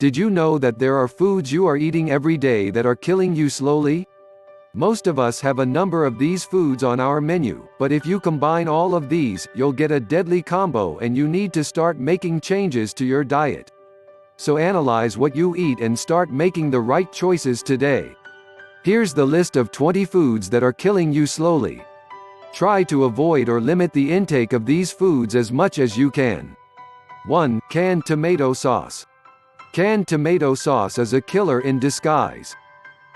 Did you know that there are foods you are eating every day that are killing you slowly? Most of us have a number of these foods on our menu, but if you combine all of these, you'll get a deadly combo and you need to start making changes to your diet. So analyze what you eat and start making the right choices today. Here's the list of 20 foods that are killing you slowly. Try to avoid or limit the intake of these foods as much as you can. 1. Canned tomato sauce. Canned tomato sauce is a killer in disguise.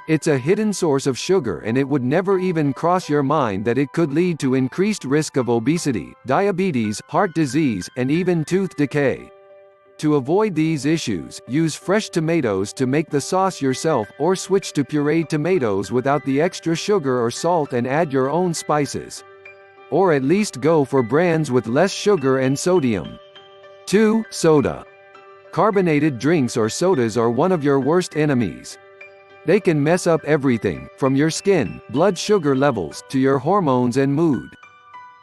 It's a hidden source of sugar and it would never even cross your mind that it could lead to increased risk of obesity, diabetes, heart disease, and even tooth decay. To avoid these issues, use fresh tomatoes to make the sauce yourself or switch to pureed tomatoes without the extra sugar or salt and add your own spices. Or at least go for brands with less sugar and sodium. 2. Soda. Carbonated drinks or sodas are one of your worst enemies. They can mess up everything, from your skin, blood sugar levels, to your hormones and mood.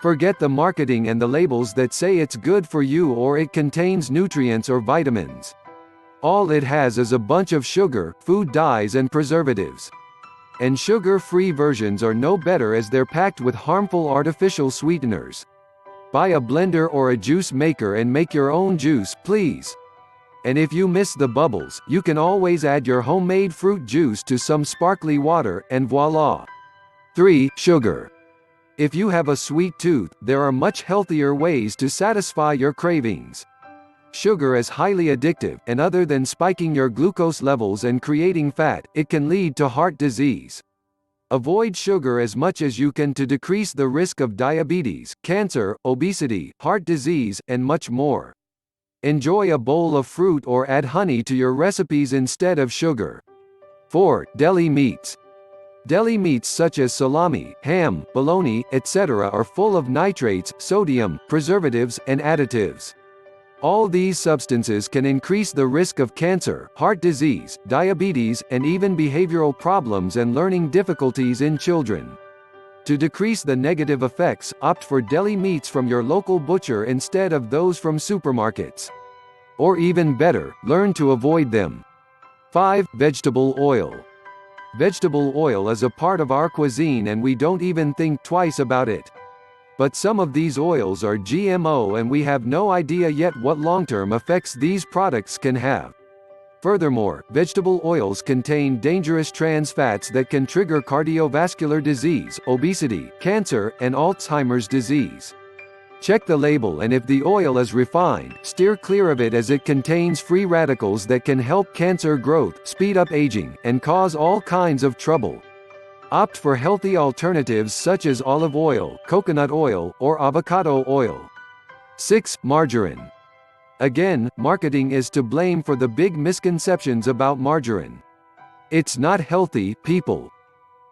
Forget the marketing and the labels that say it's good for you or it contains nutrients or vitamins. All it has is a bunch of sugar, food dyes and preservatives. And sugar-free versions are no better as they're packed with harmful artificial sweeteners. Buy a blender or a juice maker and make your own juice, please. And if you miss the bubbles, you can always add your homemade fruit juice to some sparkly water, and voila! 3. Sugar. If you have a sweet tooth, there are much healthier ways to satisfy your cravings. Sugar is highly addictive, and other than spiking your glucose levels and creating fat, it can lead to heart disease. Avoid sugar as much as you can to decrease the risk of diabetes, cancer, obesity, heart disease, and much more. Enjoy a bowl of fruit or add honey to your recipes instead of sugar. 4. Deli meats. Deli meats such as salami, ham, bologna, etc. are full of nitrates, sodium, preservatives, and additives. All these substances can increase the risk of cancer, heart disease, diabetes, and even behavioral problems and learning difficulties in children. To decrease the negative effects, opt for deli meats from your local butcher instead of those from supermarkets. Or even better, learn to avoid them. 5. Vegetable oil. Vegetable oil is a part of our cuisine and we don't even think twice about it. But some of these oils are GMO and we have no idea yet what long-term effects these products can have. Furthermore, vegetable oils contain dangerous trans fats that can trigger cardiovascular disease, obesity, cancer, and Alzheimer's disease. Check the label and if the oil is refined, steer clear of it as it contains free radicals that can help cancer growth, speed up aging, and cause all kinds of trouble. Opt for healthy alternatives such as olive oil, coconut oil, or avocado oil. 6. Margarine. Again, marketing is to blame for the big misconceptions about margarine. It's not healthy, people.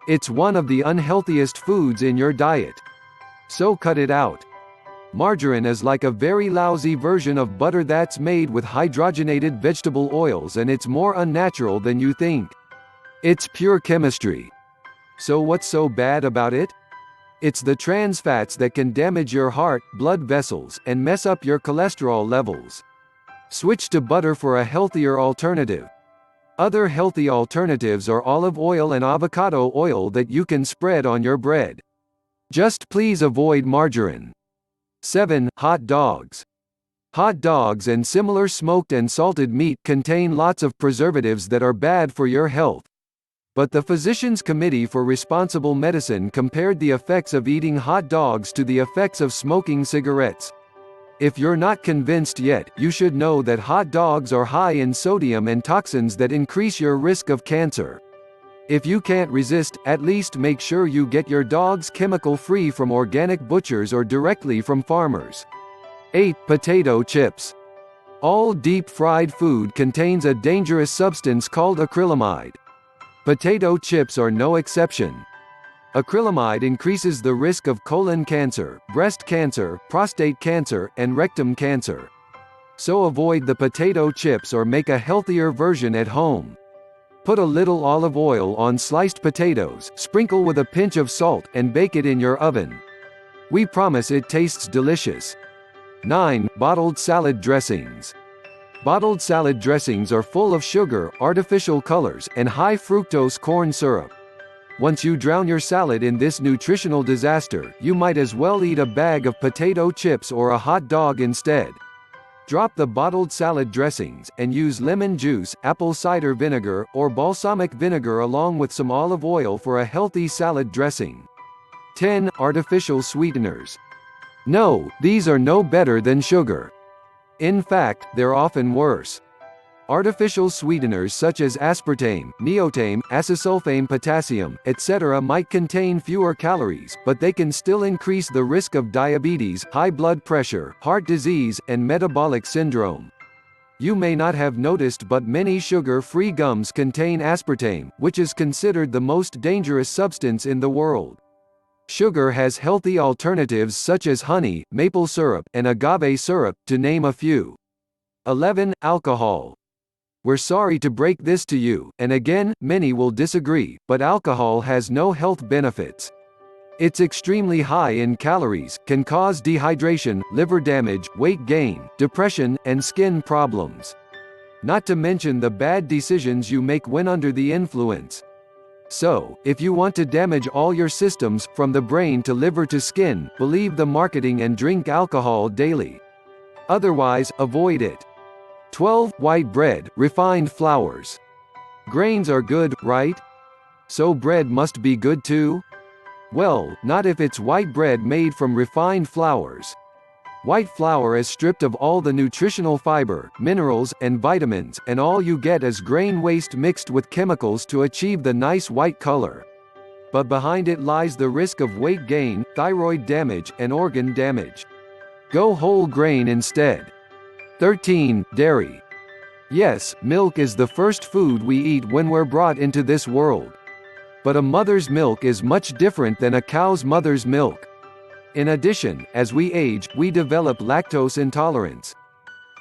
It's one of the unhealthiest foods in your diet. So cut it out. Margarine is like a very lousy version of butter that's made with hydrogenated vegetable oils and it's more unnatural than you think. It's pure chemistry. So what's so bad about it? It's the trans fats that can damage your heart, blood vessels, and mess up your cholesterol levels. Switch to butter for a healthier alternative. Other healthy alternatives are olive oil and avocado oil that you can spread on your bread. Just please avoid margarine. 7. Hot dogs. Hot dogs and similar smoked and salted meat contain lots of preservatives that are bad for your health. But the Physicians' Committee for Responsible Medicine compared the effects of eating hot dogs to the effects of smoking cigarettes. If you're not convinced yet, you should know that hot dogs are high in sodium and toxins that increase your risk of cancer. If you can't resist, at least make sure you get your dogs chemical-free from organic butchers or directly from farmers. 8. Potato chips. All deep-fried food contains a dangerous substance called acrylamide. Potato chips are no exception. Acrylamide increases the risk of colon cancer, breast cancer, prostate cancer, and rectum cancer. So avoid the potato chips or make a healthier version at home. Put a little olive oil on sliced potatoes, sprinkle with a pinch of salt, and bake it in your oven. We promise it tastes delicious. 9. Bottled salad dressings. Bottled salad dressings are full of sugar, artificial colors, and high fructose corn syrup. Once you drown your salad in this nutritional disaster, you might as well eat a bag of potato chips or a hot dog instead. Drop the bottled salad dressings, and use lemon juice, apple cider vinegar, or balsamic vinegar along with some olive oil for a healthy salad dressing. 10. Artificial sweeteners. No, these are no better than sugar. In fact, they're often worse. Artificial sweeteners such as aspartame, neotame, acesulfame potassium, etc. might contain fewer calories, but they can still increase the risk of diabetes, high blood pressure, heart disease, and metabolic syndrome. You may not have noticed, but many sugar-free gums contain aspartame, which is considered the most dangerous substance in the world. Sugar has healthy alternatives such as honey, maple syrup, and agave syrup, to name a few. 11. Alcohol. We're sorry to break this to you, and again, many will disagree, but alcohol has no health benefits. It's extremely high in calories, can cause dehydration, liver damage, weight gain, depression, and skin problems. Not to mention the bad decisions you make when under the influence. So, if you want to damage all your systems, from the brain to liver to skin, believe the marketing and drink alcohol daily. Otherwise, avoid it. 12. White bread, refined flours. Grains are good, right? So bread must be good too? Well, not if it's white bread made from refined flours. White flour is stripped of all the nutritional fiber, minerals, and vitamins, and all you get is grain waste mixed with chemicals to achieve the nice white color. But behind it lies the risk of weight gain, thyroid damage, and organ damage. Go whole grain instead. 13. Dairy. Yes, milk is the first food we eat when we're brought into this world. But a mother's milk is much different than a cow's mother's milk. In addition, as we age, we develop lactose intolerance.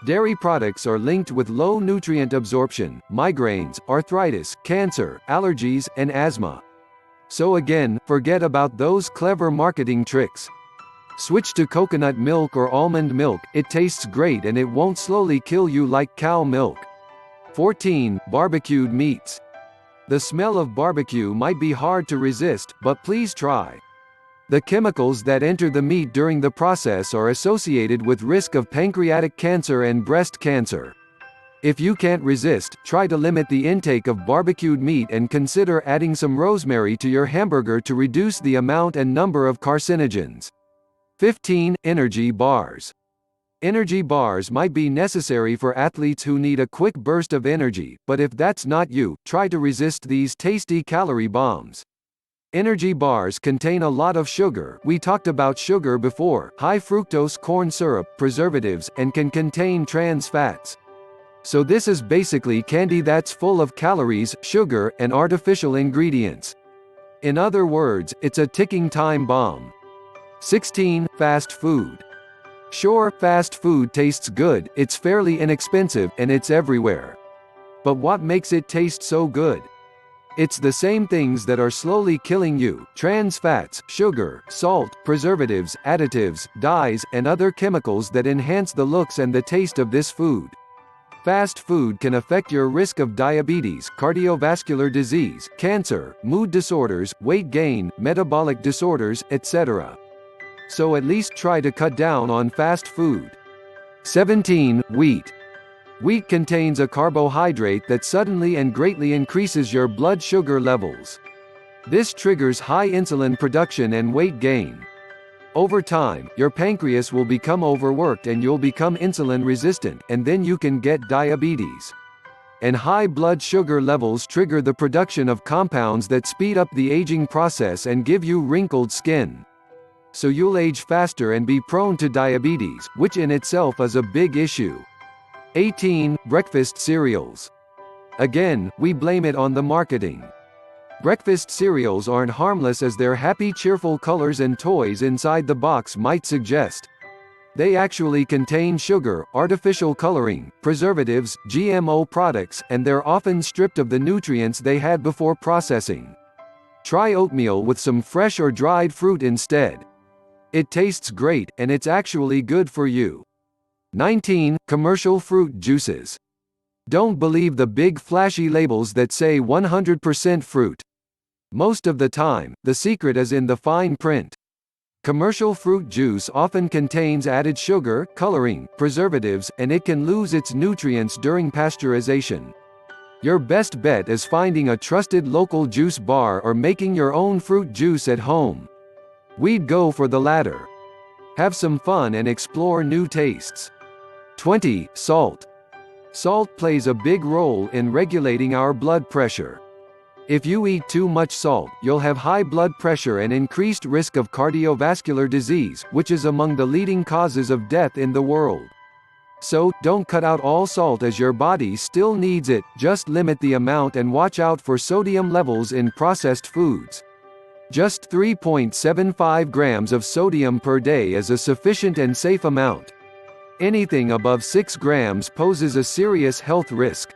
Dairy products are linked with low nutrient absorption, migraines, arthritis, cancer, allergies, and asthma. So again, forget about those clever marketing tricks. Switch to coconut milk or almond milk, it tastes great and it won't slowly kill you like cow milk. 14. Barbecued meats. The smell of barbecue might be hard to resist, but please try. The chemicals that enter the meat during the process are associated with risk of pancreatic cancer and breast cancer. If you can't resist, try to limit the intake of barbecued meat and consider adding some rosemary to your hamburger to reduce the amount and number of carcinogens. 15. Energy bars. Energy bars might be necessary for athletes who need a quick burst of energy, but if that's not you, try to resist these tasty calorie bombs. Energy bars contain a lot of sugar, we talked about sugar before, high fructose corn syrup, preservatives, and can contain trans fats. So this is basically candy that's full of calories, sugar, and artificial ingredients. In other words, it's a ticking time bomb. 16. Fast food. Sure, fast food tastes good, it's fairly inexpensive, and it's everywhere. But what makes it taste so good? It's the same things that are slowly killing you: trans fats, sugar, salt, preservatives, additives, dyes, and other chemicals that enhance the looks and the taste of this food. Fast food can affect your risk of diabetes, cardiovascular disease, cancer, mood disorders, weight gain, metabolic disorders, etc. So at least try to cut down on fast food. 17. Wheat. Wheat contains a carbohydrate that suddenly and greatly increases your blood sugar levels. This triggers high insulin production and weight gain. Over time, your pancreas will become overworked and you'll become insulin resistant, and then you can get diabetes. And high blood sugar levels trigger the production of compounds that speed up the aging process and give you wrinkled skin. So you'll age faster and be prone to diabetes, which in itself is a big issue. 18. Breakfast cereals. Again, we blame it on the marketing. Breakfast cereals aren't harmless as their happy cheerful colors and toys inside the box might suggest. They actually contain sugar, artificial coloring, preservatives, GMO products, and they're often stripped of the nutrients they had before processing. Try oatmeal with some fresh or dried fruit instead. It tastes great, and it's actually good for you. 19. Commercial fruit juices. Don't believe the big flashy labels that say 100% fruit. Most of the time, the secret is in the fine print. Commercial fruit juice often contains added sugar, coloring, preservatives, and it can lose its nutrients during pasteurization. Your best bet is finding a trusted local juice bar or making your own fruit juice at home. We'd go for the latter. Have some fun and explore new tastes. 20. Salt. Salt plays a big role in regulating our blood pressure. If you eat too much salt, you'll have high blood pressure and increased risk of cardiovascular disease, which is among the leading causes of death in the world. So, don't cut out all salt as your body still needs it, just limit the amount and watch out for sodium levels in processed foods. Just 3.75 grams of sodium per day is a sufficient and safe amount. Anything above 6 grams poses a serious health risk.